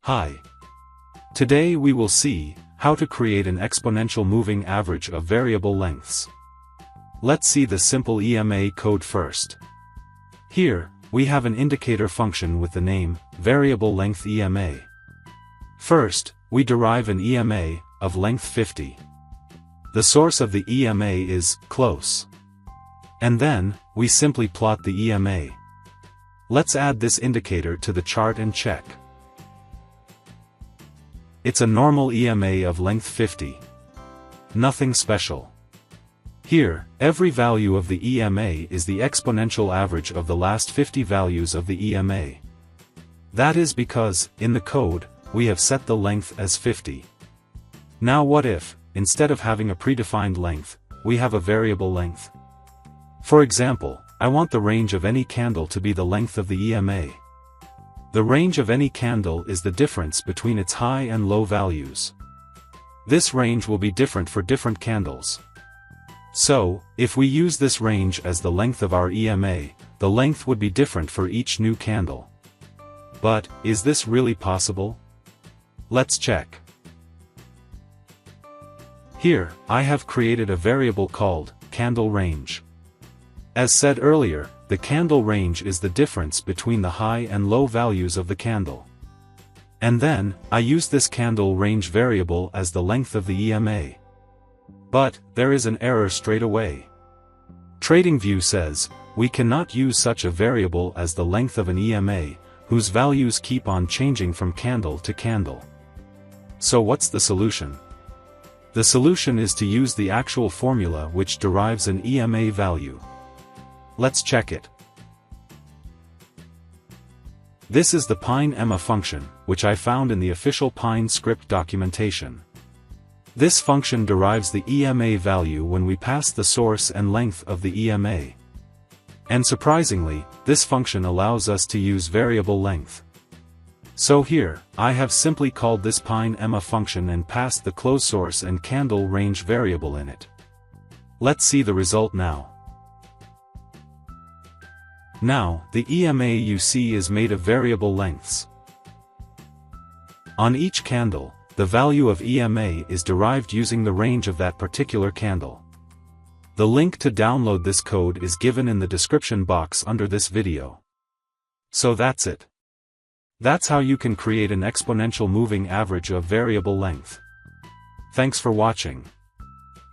Hi. Today we will see how to create an exponential moving average of variable lengths. Let's see the simple EMA code first. Here, we have an indicator function with the name variable length EMA. First, we derive an EMA of length 50. The source of the EMA is close. And then, we simply plot the EMA. Let's add this indicator to the chart and check. It's a normal EMA of length 50. Nothing special. Here, every value of the EMA is the exponential average of the last 50 values of the EMA. That is because, in the code, we have set the length as 50. Now what if, instead of having a predefined length, we have a variable length? For example, I want the range of any candle to be the length of the EMA. The range of any candle is the difference between its high and low values. This range will be different for different candles. So, if we use this range as the length of our EMA, the length would be different for each new candle. But, is this really possible? Let's check. Here, I have created a variable called candle range. As said earlier, the candle range is the difference between the high and low values of the candle. And then, I use this candle range variable as the length of the EMA. But, there is an error straight away. TradingView says, we cannot use such a variable as the length of an EMA, whose values keep on changing from candle to candle. So what's the solution? The solution is to use the actual formula which derives an EMA value. Let's check it. This is the Pine EMA function, which I found in the official Pine script documentation. This function derives the EMA value when we pass the source and length of the EMA. And surprisingly, this function allows us to use variable length. So here, I have simply called this Pine EMA function and passed the close source and candle range variable in it. Let's see the result now. Now, the EMA you see is made of variable lengths. On each candle, the value of EMA is derived using the range of that particular candle. The link to download this code is given in the description box under this video. So that's it. That's how you can create an exponential moving average of variable length. Thanks for watching.